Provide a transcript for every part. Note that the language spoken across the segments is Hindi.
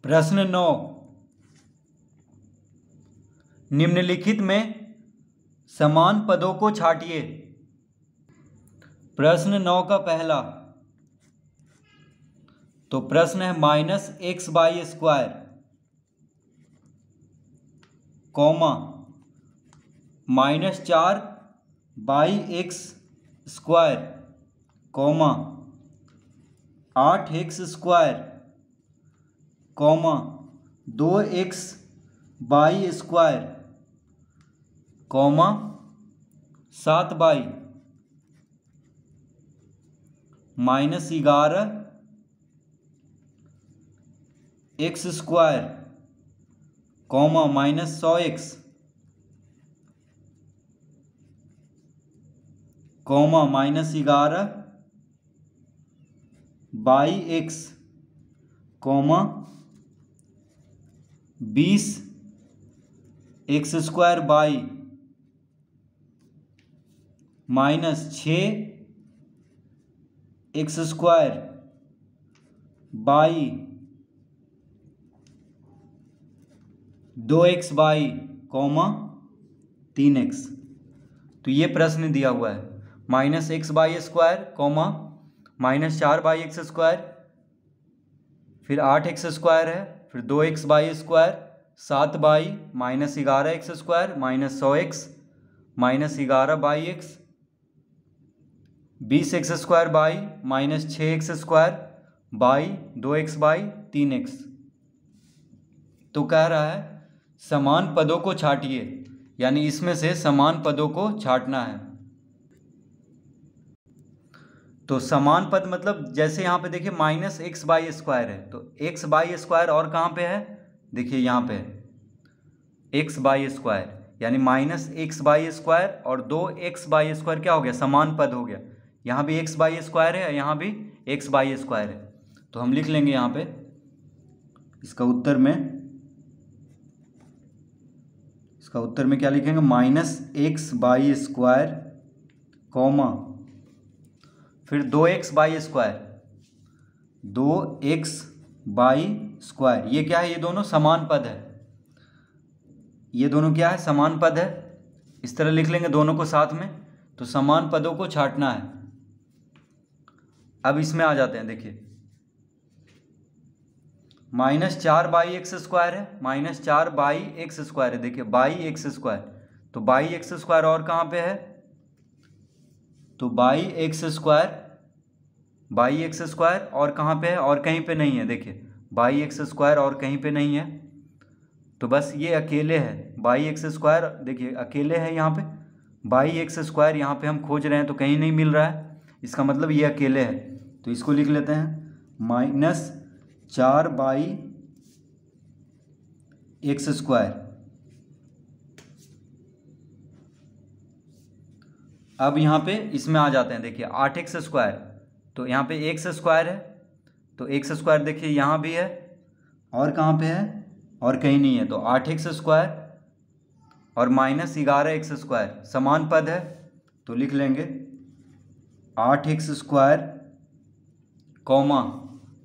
प्रश्न 9, निम्नलिखित में समान पदों को छांटिए। प्रश्न 9 का पहला तो प्रश्न है -x/² comma -4/x² comma 8x² comma 2x/² comma 7y -11x² comma -100x comma -11y(x) comma 20x² -6x² 2xy comma 3x। तो ये प्रश्न दिया हुआ है -x/² कॉमा -4/x², फिर 8x² है, फिर 2x/² 7y -11x² -100x -11y(x) 20x² -6x² 2x/3x। तो कह रहा है समान पदों को छांटिए, यानी इसमें से समान पदों को छांटना है। तो समान पद मतलब जैसे यहाँ पे देखिए -x/² है, तो x/² और कहाँ पे है, देखिए यहाँ पे x/² यानी -x/² और 2x/² क्या हो गया, समान पद हो गया। यहाँ भी x/² है, यहाँ भी x/² है, तो हम लिख लेंगे यहाँ पे इसका उत्तर में क्या लिखेंगे, -x/² कॉमा फिर 2x/², 2x/², ये क्या है, ये दोनों समान पद है, ये दोनों क्या है, समान पद है। इस तरह लिख लेंगे दोनों को साथ में, तो समान पदों को छांटना है। अब इसमें आ जाते हैं, देखिए -4/x² है, -4/x² है, देखिए x², तो x² और कहाँ पे है, तो x² और कहाँ पे है, और कहीं पे नहीं है, देखिए x² और कहीं पे नहीं है, तो बस ये अकेले है x², देखिए अकेले है यहाँ पे x², यहाँ पे हम खोज रहे हैं तो कहीं नहीं मिल रहा है, इसका मतलब ये अकेले है। तो इसको लिख लेते हैं -4/x²। अब यहाँ पे इसमें आ जाते हैं, देखिए 8x², तो यहाँ पे x² है, तो x² देखिए यहाँ भी है, और कहाँ पे है, और कहीं नहीं है, तो 8x² और -11x² समान पद है, तो लिख लेंगे 8x² कॉमा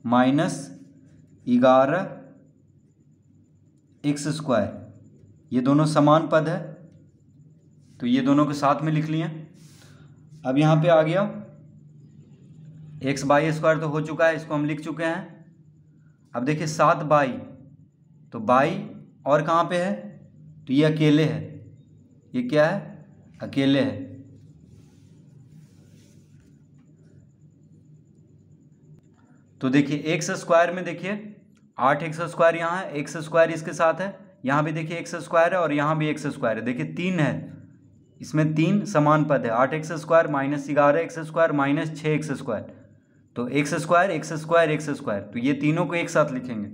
-11x², ये दोनों समान पद है, तो ये दोनों के साथ में लिख लिए। अब यहाँ पे आ गया x/² तो हो चुका है, इसको हम लिख चुके हैं। अब देखिए 7y, तो y और कहाँ पे है, तो ये अकेले है, ये क्या है, अकेले है। तो देखिए x² में देखिए 8x² यहाँ है, x² इसके साथ है, यहाँ भी देखिए x² है और यहाँ भी x² है, देखिए 3 है, इसमें 3 समान पद है, 8x² -11x² -6x², तो x², तो ये तीनों को एक साथ लिखेंगे,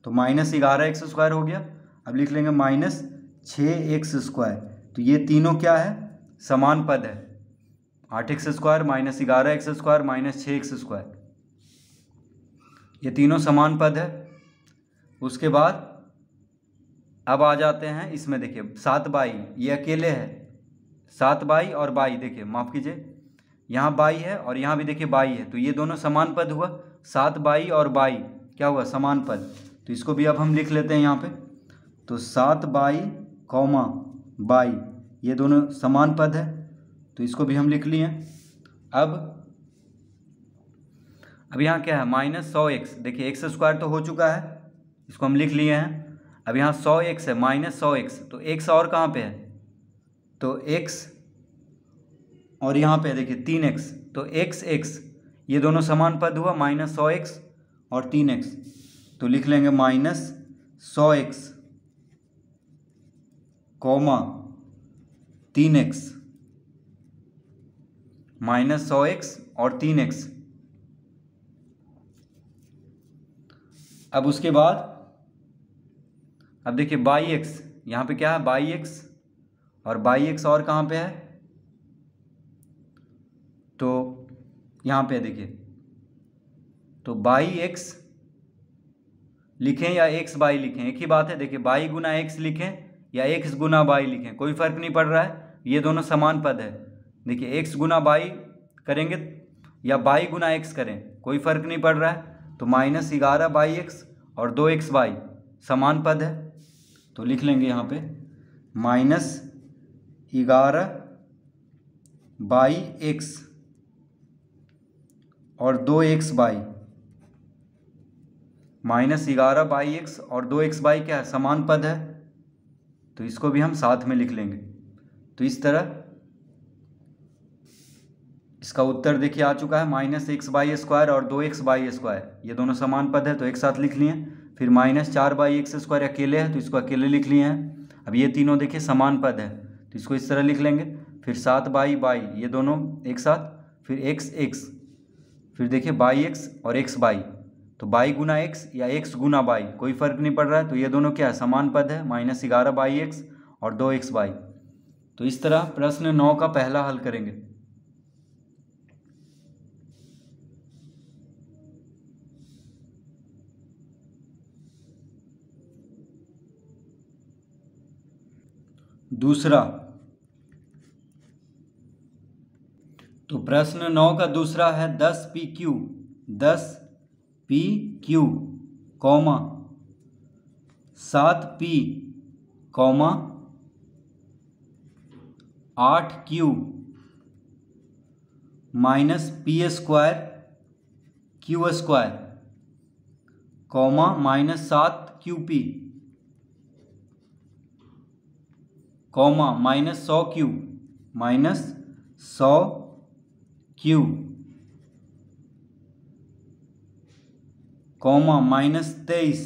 तो -11x² हो गया। अब लिख लेंगे -6x², तो ये तीनों क्या है, समान पद है, 8x² -11x² -6x², ये तीनों समान पद है। उसके बाद अब आ जाते हैं इसमें, देखिए 7y, ये अकेले है, 7y और y, देखिए माफ़ कीजिए, यहाँ y है और यहाँ भी देखिए y है, तो ये दोनों समान पद हुआ, 7y और y क्या हुआ, समान पद, तो इसको भी अब हम लिख लेते हैं यहाँ पे। तो 7y कॉमा y ये दोनों समान पद है, तो इसको भी हम लिख लिए। अब यहाँ क्या है, -100x। देखिए x स्क्वायर तो हो चुका है, इसको हम लिख लिए हैं। अब यहाँ 100x है, -100x, तो x और कहाँ पे है, तो x और यहाँ पे देखिए 3x, तो x ये दोनों समान पद हुआ, -100x और 3x, तो लिख लेंगे -100x कॉमा 3x, -100x और 3x। अब उसके बाद अब देखिए बाई x, यहाँ पे क्या है बाई x, और बाई x और कहाँ पे है, तो यहाँ पे देखिए, तो बाई x लिखें या x बाई लिखें, एक ही बात है। देखिए बाई गुना x लिखें या x गुना बाई लिखें, कोई फर्क नहीं पड़ रहा है, ये दोनों समान पद है। देखिए x गुना बाई करेंगे या बाई गुना x करें, कोई फर्क नहीं पड़ रहा है। तो -11 बाई x और 2x बाई समान पद है, तो लिख लेंगे यहाँ पे -11 बाई x और 2x बाई, -11 बाई x और 2x बाई क्या है, समान पद है, तो इसको भी हम साथ में लिख लेंगे। तो इस तरह इसका उत्तर देखिए आ चुका है, -x बाई स्क्वायर और 2x बाई स्क्वायर ये दोनों समान पद है, तो एक साथ लिख लिए। फिर -4 बाई x स्क्वायर अकेले है, तो इसको अकेले लिख लिए हैं। अब ये तीनों देखिए समान पद है, तो इसको इस तरह लिख लेंगे। फिर 7 बाई ये दोनों एक साथ, फिर x, फिर देखिए बाई x और x बाई, तो बाई गुना x या x गुना बाई कोई फर्क नहीं पड़ रहा है, तो ये दोनों क्या है, समान पद है, -11 बाई x और 2x बाई। तो इस तरह प्रश्न 9 का पहला हल करेंगे। दूसरा, तो प्रश्न 9 का दूसरा है 10pq comma 7p comma 8q minus p square q square comma -7qp comma -100q comma -23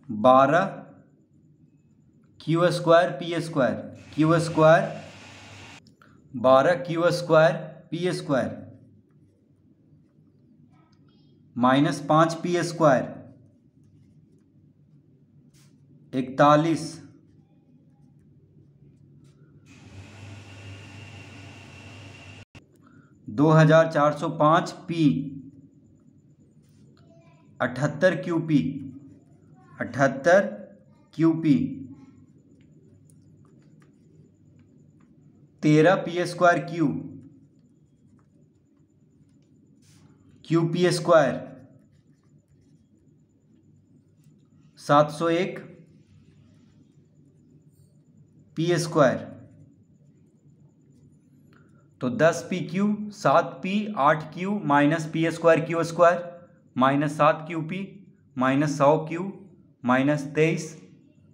12q square p square 12q square p square -5p square 41 2405 p 78 QP 13p square QP square 701 p square. तो 10pq 7p 8q minus p square q square -7qp -100q -23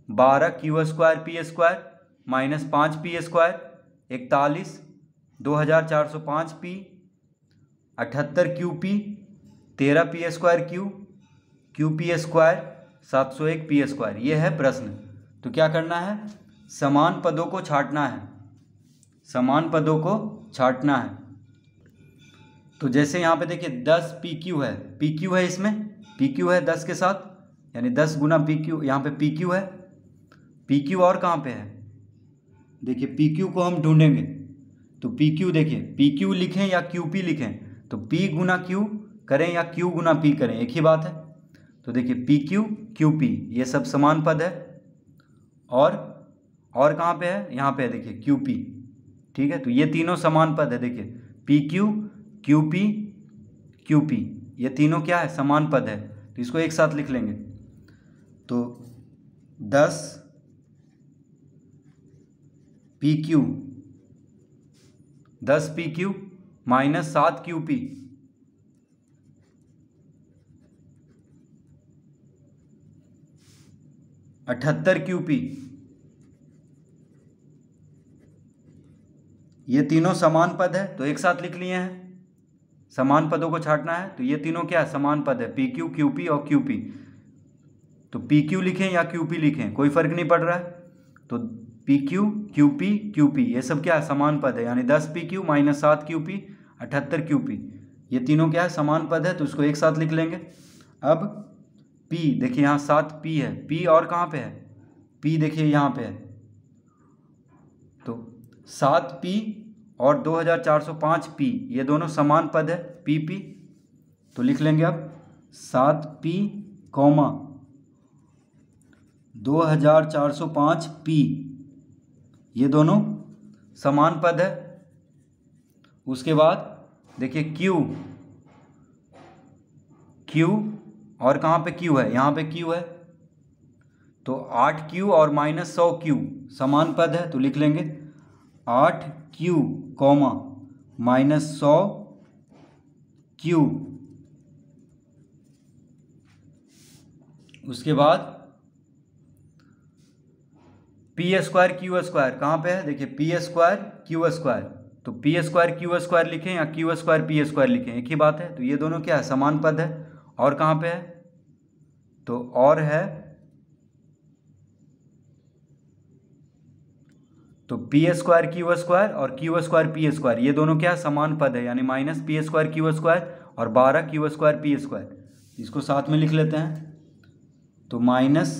12q square p square -5p square 41 2405p 78qp 13p square QP square 701p square. ये है प्रश्न। तो क्या करना है, समान पदों को छांटना है, समान पदों को छांटना है। तो जैसे यहाँ पे देखिए 10pq है, pq है, इसमें pq है 10 के साथ, यानी 10 गुना pq, यहाँ पे pq है, pq और कहाँ पे है, देखिए pq को हम ढूंढेंगे। तो pq देखिए pq लिखें या qp लिखें, तो p गुना q करें या q गुना p करें, एक ही बात है। तो देखिए pq qp ये सब समान पद है, और कहाँ पे है, यहाँ पे है देखिए qp, ठीक है। तो ये तीनों समान पद है, देखिए pq qp ये तीनों क्या है, समान पद है। तो इसको एक साथ लिख लेंगे। तो 10 PQ, 10 PQ minus 7 QP, 78 QP। ये तीनों समान पद है तो एक साथ लिख लिए हैं। समान पदों को छांटना है तो ये तीनों क्या है, समान पद है, PQ, QP और QP। तो PQ लिखें या QP लिखें कोई फर्क नहीं पड़ रहा है। तो PQ, QP, QP ये सब क्या है, समान पद है, यानी 10 PQ माइनस 7 QP 78 QP, ये तीनों क्या है, समान पद है, तो इसको एक साथ लिख लेंगे। अब P देखिए यहाँ 7 P है, P और कहाँ पे है, P देखिए यहाँ पे है। तो 7 P और 2405 P ये दोनों समान पद है, PP। तो लिख लेंगे अब 7 P, 2405 P ये दोनों समान पद है। उसके बाद देखिए Q और कहाँ पे Q है, यहाँ पे Q है। तो 8Q और माइनस 100Q समान पद है, तो लिख लेंगे 8Q, माइनस 100Q। उसके बाद P स्क्वायर Q स्क्वायर कहाँ पे है, देखिए P स्क्वायर Q स्क्वायर, तो P स्क्वायर Q स्क्वायर लिखें या Q स्क्वायर P स्क्वायर लिखें एक ही बात है। तो ये दोनों क्या है, समान पद है। और कहाँ पे है, तो और है, तो P स्क्वायर Q स्क्वायर और Q स्क्वायर P स्क्वायर ये दोनों क्या समान पद है, यानी minus P square Q square और 12 Q स्क्वायर P स्क्वायर, इसको साथ में लिख लेते हैं। तो minus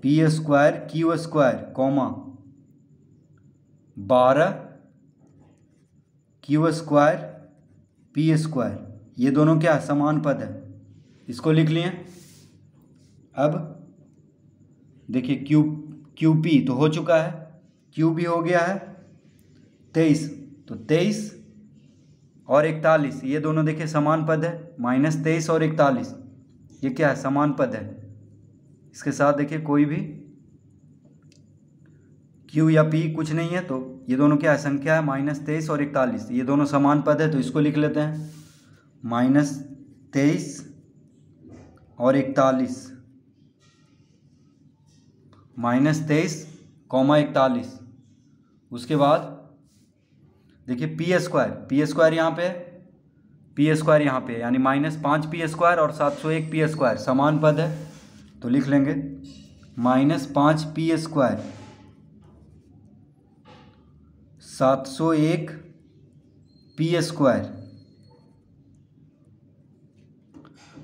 P square Q square, 12 Q square P square ये दोनों क्या समान पद है, इसको लिख लिए। अब देखिए QP तो हो चुका है, Q भी हो गया है 23, तो 23 और 41 ये दोनों देखिए समान पद है, माइनस 23 और 41 ये क्या है, समान पद है। इसके साथ देखिए कोई भी Q या P कुछ नहीं है, तो ये दोनों क्या है, संख्या है माइनस 23 और 41 ये दोनों समान पद है, तो इसको लिख लेते हैं माइनस 23 और 41, माइनस 23, 41। उसके बाद देखिए P स्क्वायर यहाँ पे है, P स्क्वायर यहाँ पे, यानी माइनस 5 P स्क्वायर और 701 P स्क्वायर समान पद है, तो लिख लेंगे minus 5 P square 701 P square,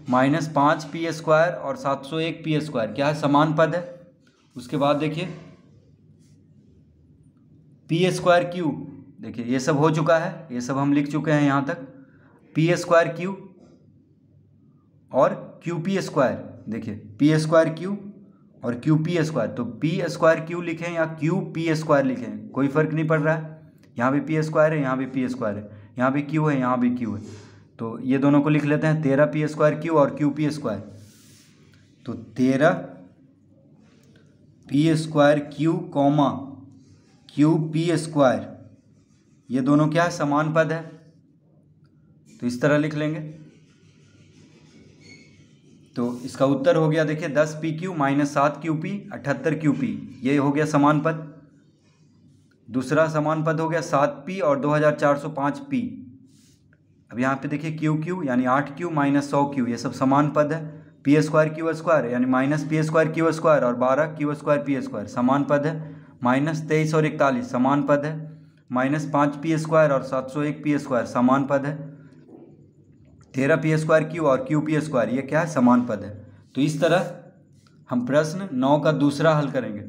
minus 5 P square और 701 P स्क्वायर क्या है, समान पद है। उसके बाद देखिए P स्क्वायर Q, देखिए ये सब हो चुका है, ये सब हम लिख चुके हैं यहाँ तक। P स्क्वायर Q और QP स्क्वायर, देखिए P स्क्वायर Q और QP स्क्वायर, तो P स्क्वायर Q लिखें या QP स्क्वायर लिखें कोई फर्क नहीं पड़ रहा है, यहाँ भी P स्क्वायर है, यहाँ भी P स्क्वायर है, यहाँ भी Q है, यहाँ भी Q है, तो ये दोनों को लिख लेते हैं 13 P स्क्वायर Q और QP स्क्वायर। तो 13 P square Q, QP square ये दोनों क्या है, समान पद है, तो इस तरह लिख लेंगे। तो इसका उत्तर हो गया देखिए 10 PQ माइनस 7 QP 78 QP ये हो गया समान पद। दूसरा समान पद हो गया 7P और 2405 P। अब यहाँ पे देखिए QQ यानी 8Q माइनस 100Q ये सब समान पद है। P स्क्वायर Q स्क्वायर यानी minus P square Q square और 12 Q स्क्वायर P स्क्वायर समान पद है। माइनस 23 और 41 समान पद है। माइनस 5 P स्क्वायर और 701 P स्क्वायर समान पद है। 13 P स्क्वायर Q और QP स्क्वायर ये क्या है, समान पद है। तो इस तरह हम प्रश्न 9 का दूसरा हल करेंगे।